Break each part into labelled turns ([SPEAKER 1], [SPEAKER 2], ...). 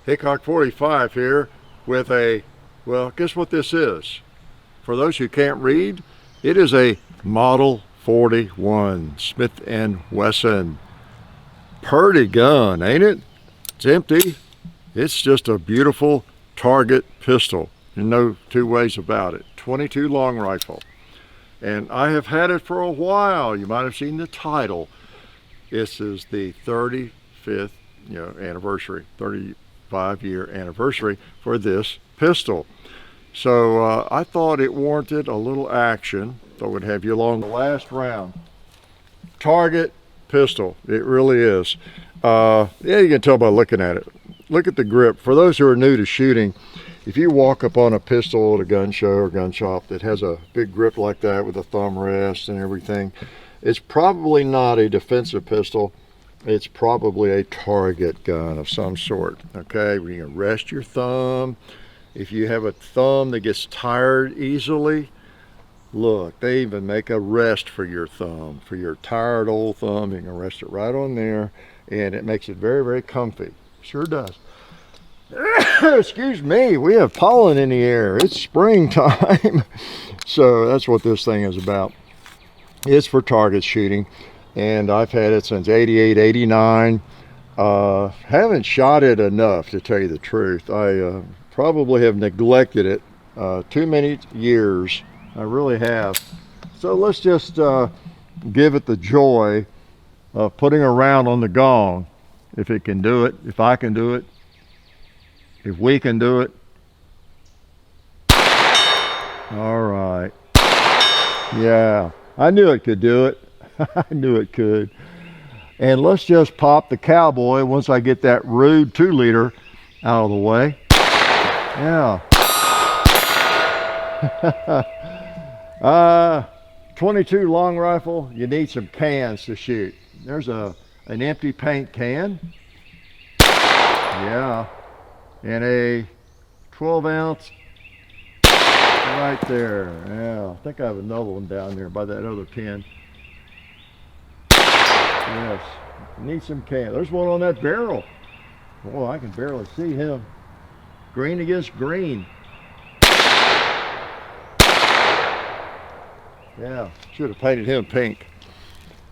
[SPEAKER 1] Hickok 45 here with a, well, guess what this is? For those who can't read, it is a Model 41 Smith & Wesson. Purty gun, ain't it? It's empty. It's just a beautiful target pistol. There's no two ways about it. 22 long rifle. And I have had it for a while. You might have seen the title. This is the 35th anniversary, 35-year anniversary for this pistol. So I thought it warranted a little action. Thought we'd have you along the last round. Target pistol, it really is. Yeah, you can tell by looking at it. Look at the grip. For those who are new to shooting, if you walk up on a pistol at a gun show or gun shop that has a big grip like that with a thumb rest and everything, it's probably not a defensive pistol. It's probably a target gun of some sort. Okay, where you can rest your thumb. If you have a thumb that gets tired easily, look, they even make a rest for your thumb. For your tired old thumb, you can rest it right on there, and it makes it very, very comfy. Sure does. Excuse me, we have pollen in the air. It's springtime. So that's what this thing is about. It's for target shooting, and I've had it since 88, 89. Haven't shot it enough, to tell you the truth. I probably have neglected it too many years. I really have. So let's just give it the joy of putting a round on the gong. If it can do it, if I can do it, if we can do it. All right. Yeah, I knew it could do it. I knew it could. And let's just pop the cowboy once I get that rude 2-liter out of the way. Yeah. 22 long rifle, you need some cans to shoot. There's an empty paint can. Yeah. And a 12-ounce right there. Yeah, I think I have another one down there by that other pin. Yes, need some can. There's one on that barrel. Oh, I can barely see him. Green against green. Yeah, should have painted him pink.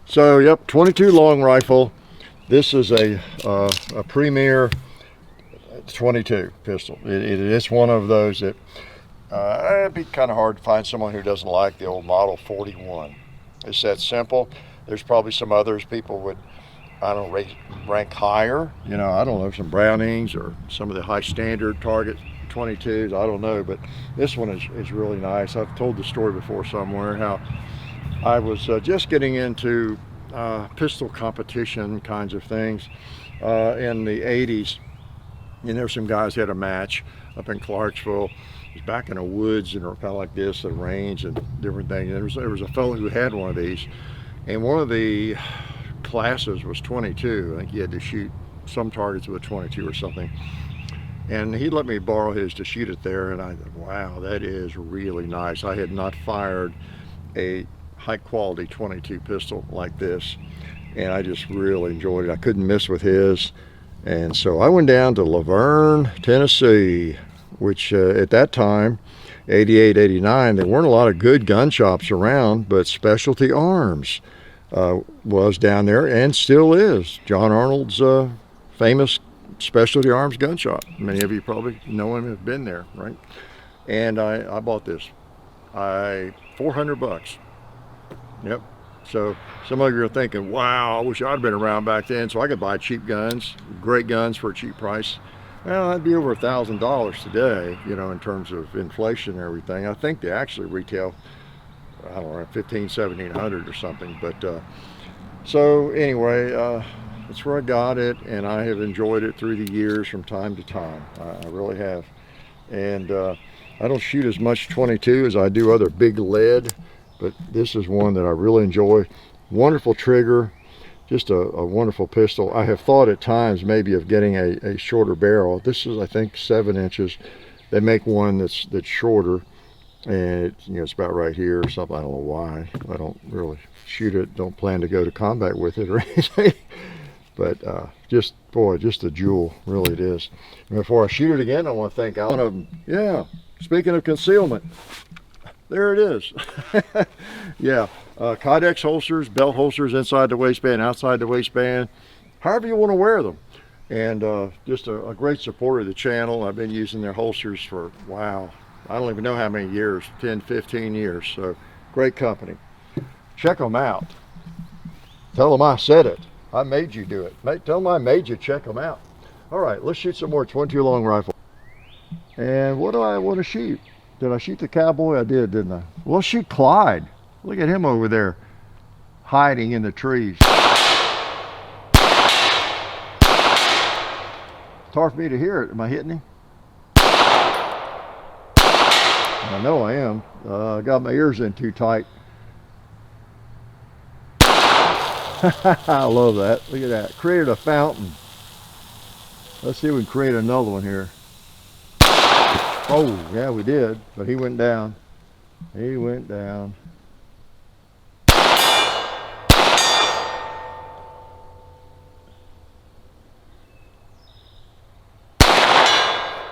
[SPEAKER 1] So, yep, 22 long rifle. This is a premier 22 pistol. It's one of those that it'd be kind of hard to find someone who doesn't like the old Model 41. It's that simple. There's probably some others people would, I don't know, rank higher. You know, I don't know, some Brownings or some of the high standard target 22s. I don't know, but this one is really nice. I've told the story before somewhere how I was just getting into pistol competition kinds of things in the 80s. And there were some guys who had a match up in Clarksville. It was back in the woods and kind of like this, the range and different things. And there was a fellow who had one of these, and one of the classes was 22. I think he had to shoot some targets with a 22 or something. And he let me borrow his to shoot it there, and I thought, wow, that is really nice. I had not fired a high quality 22 pistol like this, and I just really enjoyed it. I couldn't miss with his. And so I went down to Laverne, Tennessee, which at that time, 88, 89, there weren't a lot of good gun shops around, but Specialty Arms was down there and still is. John Arnold's famous Specialty Arms gun shop. Many of you probably know him, have been there, right? And I bought this. 400 bucks. Yep. So some of you are thinking, wow, I wish I'd been around back then so I could buy cheap guns, great guns for a cheap price. Well, that'd be over $1,000 today, you know, in terms of inflation and everything. I think they actually retail, I don't know, 1,500 or something. But so anyway, that's where I got it, and I have enjoyed it through the years from time to time. I really have. And I don't shoot as much 22 as I do other big lead, but this is one that I really enjoy. Wonderful trigger, just a wonderful pistol. I have thought at times maybe of getting a shorter barrel. This is, I think, 7 inches. They make one that's shorter, and it's about right here or something. I don't know why. I don't really shoot it, don't plan to go to combat with it or anything. But just, boy, just a jewel, really it is. And before I shoot it again, I want to thank one of them. Yeah, speaking of concealment, there it is. Yeah, Kydex holsters, belt holsters inside the waistband, outside the waistband, however you want to wear them. And just a great supporter of the channel. I've been using their holsters for, wow, I don't even know how many years, 10, 15 years. So great company. Check them out. Tell them I said it. I made you do it. Tell them I made you check them out. All right, let's shoot some more 22 long rifle. And what do I want to shoot? Did I shoot the cowboy? I did, didn't I? Well, shoot Clyde. Look at him over there, hiding in the trees. It's hard for me to hear it. Am I hitting him? I know I am. I got my ears in too tight. I love that. Look at that. Created a fountain. Let's see if we can create another one here. Oh, yeah, we did. But he went down. He went down.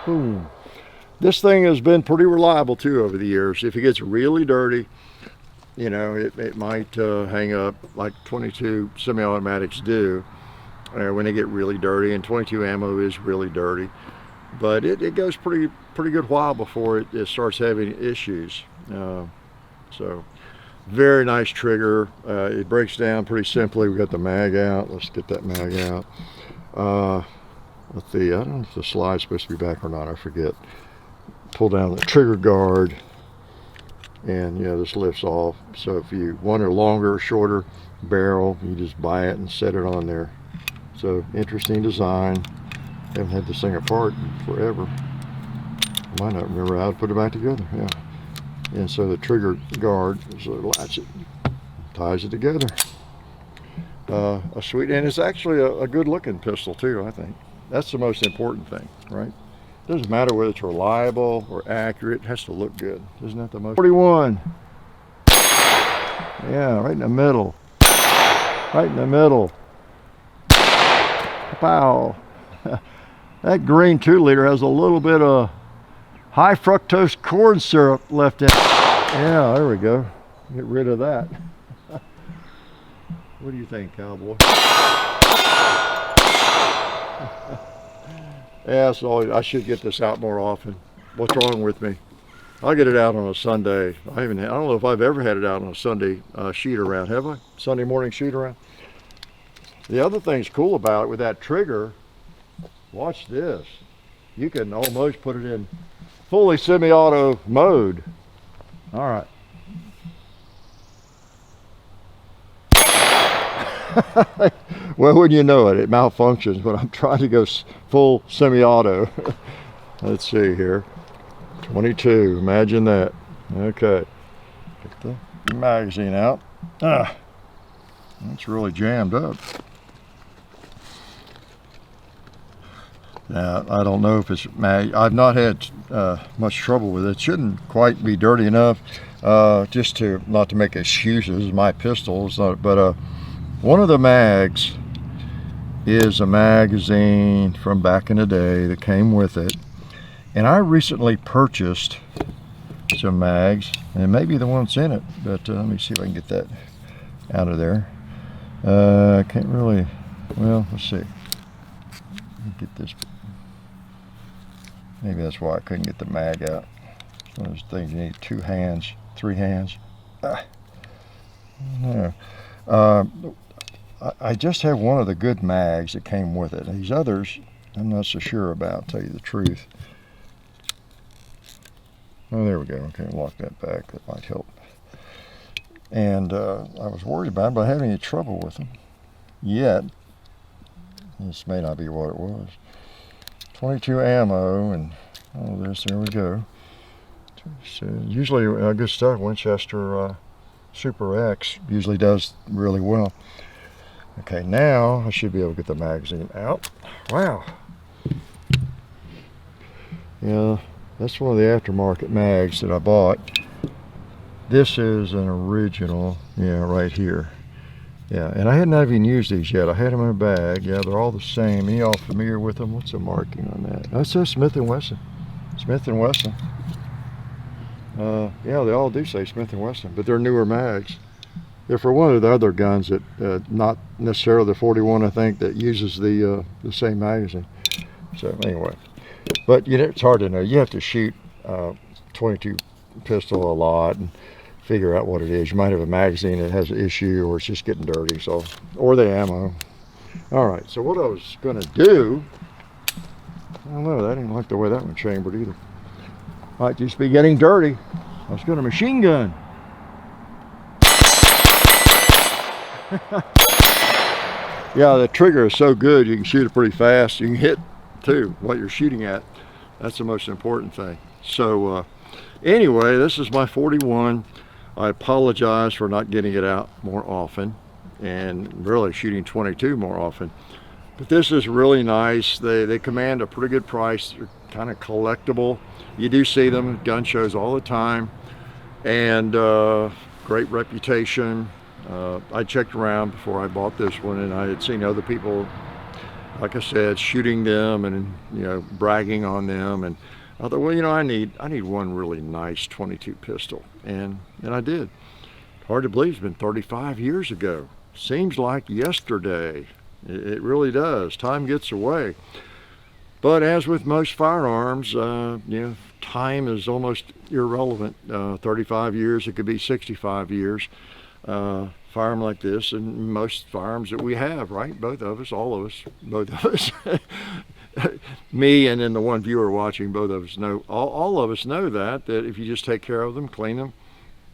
[SPEAKER 1] Boom. This thing has been pretty reliable too over the years. If it gets really dirty, you know, it might hang up like 22 semi-automatics do when they get really dirty, and 22 ammo is really dirty. But it goes pretty good while before it starts having issues. So very nice trigger. It breaks down pretty simply. We got the mag out. Let's get that mag out. I don't know if the slide's supposed to be back or not. I forget. Pull down the trigger guard, and this lifts off. So if you want a longer or shorter barrel, you just buy it and set it on there. So interesting design. Haven't had this thing apart in forever. Might not remember how to put it back together. Yeah. And so the trigger guard sort of latches it, ties it together. A sweet, and it's actually a good looking pistol too, I think. That's the most important thing, right? Doesn't matter whether it's reliable or accurate, it has to look good. Isn't that the most? 41. Yeah, right in the middle. Right in the middle. Pow. That green 2-liter has a little bit of high fructose corn syrup left in it. Yeah, there we go. Get rid of that. What do you think, cowboy? Yeah, so I should get this out more often. What's wrong with me? I'll get it out on a Sunday. I don't know if I've ever had it out on a Sunday shoot around, have I? Sunday morning shoot around. The other thing's cool about it with that trigger, watch this. You can almost put it in fully semi-auto mode. All right. Well, wouldn't you know it, it malfunctions when I'm trying to go full semi-auto. Let's see here. 22, imagine that. Okay. Get the magazine out. It's really jammed up. Now, I don't know if it's I've not had much trouble with it. It shouldn't quite be dirty enough, just to not to make excuses. My pistol is not, but one of the mags is a magazine from back in the day that came with it, and I recently purchased some mags, and it may be the one that's in it, but let me see if I can get that out of there. I can't really, well, let's see. Let me get this. Maybe that's why I couldn't get the mag out. It's one of those things you need 2 hands, 3 hands. No. I just have one of the good mags that came with it. These others, I'm not so sure about, to tell you the truth. Oh, there we go. Okay, lock that back. That might help. And I was worried about it, but I haven't any trouble with them yet. This may not be what it was. 22 ammo and all this. There we go. So usually good stuff. Winchester Super X usually does really well. Okay, now I should be able to get the magazine out. Wow. Yeah, that's one of the aftermarket mags that I bought. This is an original, yeah, right here. Yeah, and I had not even used these yet. I had them in a bag. Yeah, they're all the same. Any y'all familiar with them? What's the marking on that? That says Smith & Wesson. Smith & Wesson. Yeah, they all do say Smith & Wesson, but they're newer mags. They're for one of the other guns that, not necessarily the 41, I think, that uses the same magazine. So anyway, but you know, it's hard to know. You have to shoot 22 pistol a lot and figure out what it is. You might have a magazine that has an issue, or it's just getting dirty, so, or the ammo. All right, so what I was going to do, I don't know, I didn't like the way that one chambered either. Might just be getting dirty. I was going to machine gun. Yeah, the trigger is so good, you can shoot it pretty fast. You can hit too what you're shooting at. That's the most important thing. So anyway, this is my 41. I apologize for not getting it out more often and really shooting 22 more often. But this is really nice. They command a pretty good price. They're kind of collectible. You do see them at gun shows all the time. And great reputation. I checked around before I bought this one, and I had seen other people, like I said, shooting them and, you know, bragging on them. And I thought, well, you know, I need one really nice 22 pistol, and I did. Hard to believe it's been 35 years ago. Seems like yesterday. It really does. Time gets away. But as with most firearms, you know, time is almost irrelevant. 35 years, it could be 65 years. Firearm like this, and most firearms that we have, right? Both of us, all of us, both of us. Me and then the one viewer watching, both of us know, all of us know that if you just take care of them, clean them,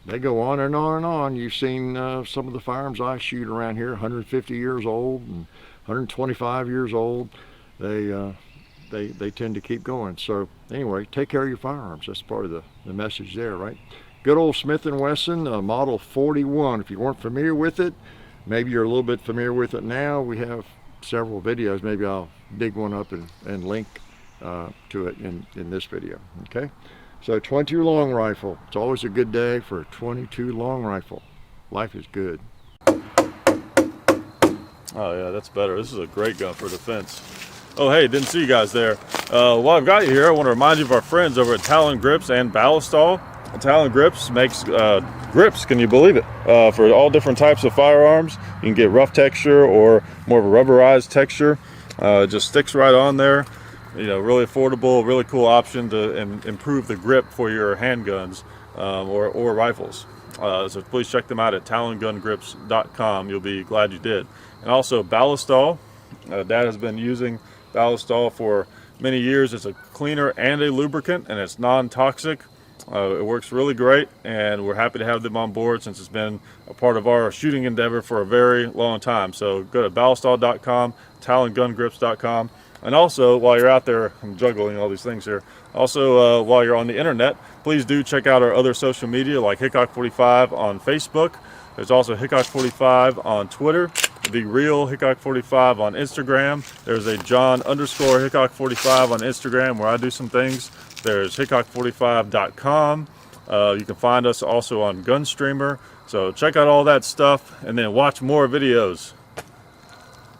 [SPEAKER 1] they go on and on and on. You've seen some of the firearms I shoot around here, 150 years old and 125 years old. They tend to keep going. So anyway, take care of your firearms. That's part of the message there, right? Good old Smith & Wesson Model 41. If you weren't familiar with it, maybe you're a little bit familiar with it now. We have several videos. Maybe I'll dig one up and link to it in this video. Okay, so 22 long rifle. It's always a good day for a 22 long rifle. Life is good.
[SPEAKER 2] Oh yeah, that's better. This is a great gun for defense. Oh hey, didn't see you guys there. While I've got you here, I want to remind you of our friends over at Talon Grips and Ballistol. Talon Grips makes grips, can you believe it, for all different types of firearms. You can get rough texture or more of a rubberized texture. It just sticks right on there. You know, really affordable, really cool option to improve the grip for your handguns or rifles. So please check them out at talongungrips.com. You'll be glad you did. And also Ballistol. Dad has been using Ballistol for many years. It's a cleaner and a lubricant, and it's non-toxic. It works really great, and we're happy to have them on board since it's been a part of our shooting endeavor for a very long time. So go to ballistol.com, talongungrips.com, and also while you're out there, I'm juggling all these things here. Also, while you're on the internet, please do check out our other social media like Hickok45 on Facebook. There's also Hickok45 on Twitter, The Real Hickok45 on Instagram. There's a John_Hickok45 on Instagram where I do some things. There's Hickok45.com. You can find us also on Gunstreamer. So check out all that stuff and then watch more videos.